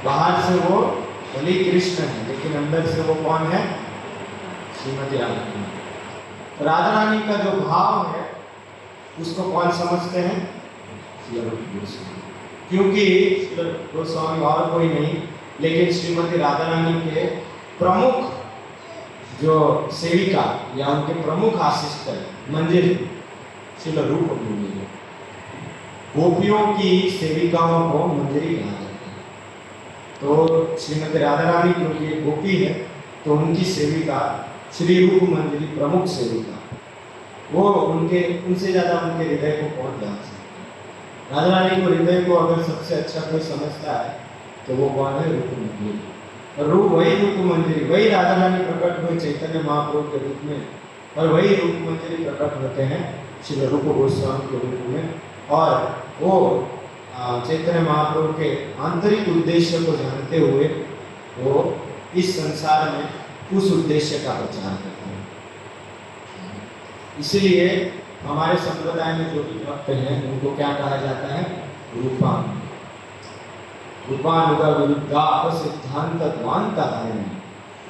बाहर से वो भले कृष्ण है लेकिन अंदर से वो कौन है? श्रीमती राधा रानी। राधा रानी का जो भाव है उसको कौन समझते हैं? श्री रूप गोस्वामी। क्योंकि श्री गोस्वामी और कोई नहीं लेकिन श्रीमती राधा रानी के प्रमुख जो सेविका या उनके प्रमुख आशिष्ट मंजिल श्री रूप गोस्वामी है। गोपियों की सेविकाओं को मंजरी कहा जाता है। तो श्रीमती राधा रानी क्योंकि गोपी है तो उनकी सेविका श्री रूप मंजरी प्रमुख सेविका, वो उनसे ज्यादा उनके हृदय को कौन जान सकता है? राधा रानी को हृदय को अगर सबसे अच्छा कोई समझता है तो वो कौन है? रूप मंजरी। और रूप वही रूप मंजरी, वही राधा रानी प्रकट हुए चैतन्य महाप्रभु के रूप में, और वही रूप मंजरी प्रकट होते हैं श्री रूप गोस्वामी के रूप में। और वो चैतन्य महाप्रभु के आंतरिक उद्देश्य को जानते हुए वो इस संसार में उस उद्देश्य का प्रचार करते हैं। इसलिए हमारे संप्रदाय में जो भी भक्त हैं उनको क्या कहा जाता है? रूपान। रूपानुगा विरुद्धा सिद्धांत द्वांत है।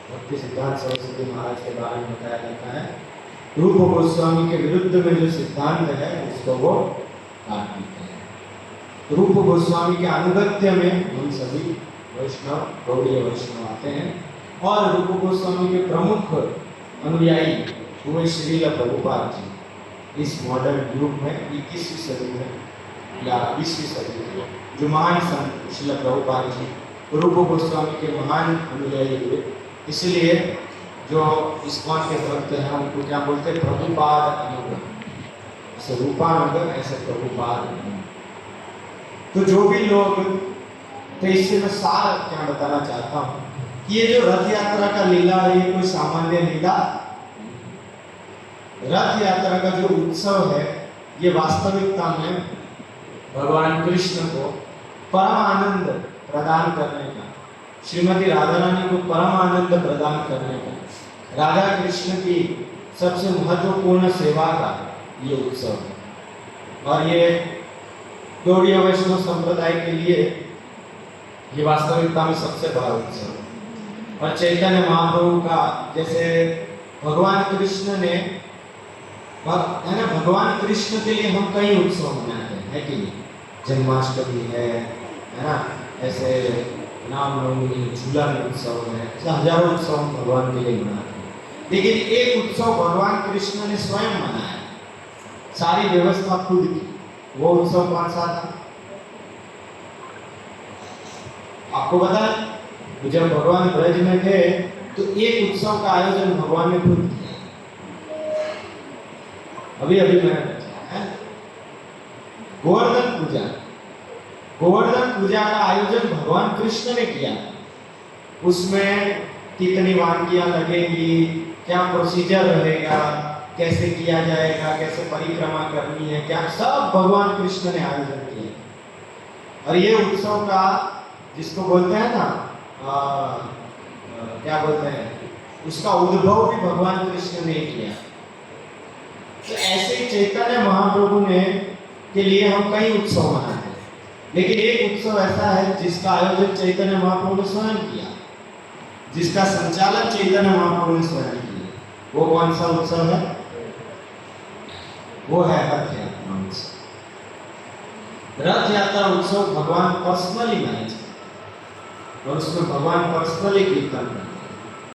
भक्ति सिद्धांत सरस्वती महाराज के बारे में बताया जाता है। रूप गोस्वामी के विरुद्ध में जो सिद्धांत है उसको वो काट देते हैं। रूप गोस्वामी के अनुगत्य में हम सभी वैष्णव गौड़ीय वैष्णव आते हैं और रूप गोस्वामी के प्रमुख अनुयायी हुए श्रील प्रभुपाद जी। इस मॉडर्न युग में 21वीं सदी में या 20वीं सदी में जो महान संत श्रील प्रभुपाद जी रूप गोस्वामी के महान अनुयायी हुए। इसलिए जो इस्कॉन के भक्त हैं उनको क्या बोलते हैं? प्रभुपाद अनुगत। ऐसे रूपानुगत, ऐसे प्रभुपाद। तो जो भी लोग, तो इससे मैं सार क्या बताना चाहता हूँ कि ये जो रथ यात्रा का लीला है ये कोई सामान्य लीला। रथ यात्रा का जो उत्सव है ये वास्तविकता में भगवान कृष्ण को परम आनंद प्रदान करने का, श्रीमती राधा रानी को परम आनंद प्रदान करने का, राधा कृष्ण की सबसे महत्वपूर्ण सेवा का ये उत्सव है। और ये गौड़ीय वैष्णव संप्रदाय के लिए ये वास्तविकता में सबसे बड़ा उत्सव है। और चैतन्य महाप्रभु का जैसे भगवान कृष्ण ने है ना, भगवान कृष्ण के लिए हम कई उत्सव मनाते हैं, है कि नहीं? जन्माष्टमी है ना, ऐसे रामनवमी, झूला उत्सव है, ऐसे हजारों उत्सव हम भगवान के लिए मनाते हैं। लेकिन एक उत्सव भगवान कृष्ण ने स्वयं मनाया, सारी व्यवस्था खुद की। वो उत्सव कौन सा था? आपको पता है? जब भगवान ब्रज में थे तो एक उत्सव का आयोजन भगवान ने खुद किया। अभी अभी मैंने बताया है गोवर्धन पूजा। गोवर्धन पूजा का आयोजन भगवान कृष्ण ने किया। उसमें कितनी वानगियां लगेंगी, क्या प्रोसीजर रहेगा, कैसे किया जाएगा, कैसे परिक्रमा करनी है, क्या, सब भगवान कृष्ण ने आयोजन किया। और ये उत्सव का जिसको बोलते हैं ना क्या बोलते हैं, उसका उद्भव भी भगवान कृष्ण ने किया। तो ऐसे ही चैतन्य महाप्रभु ने के लिए हम कई उत्सव मनाते हैं, लेकिन एक उत्सव ऐसा है जिसका आयोजन चैतन्य महाप्रभु ने स्वयं किया, जिसका संचालन चैतन्य महाप्रभु ने स्वयं किया। वो कौन सा उत्सव है? वो है रथ यात्रा उत्सव। रथ यात्रा उत्सव भगवान पर्सनली मैनेज करते और उसमें भगवान पर्सनली कीर्तन करते हैं।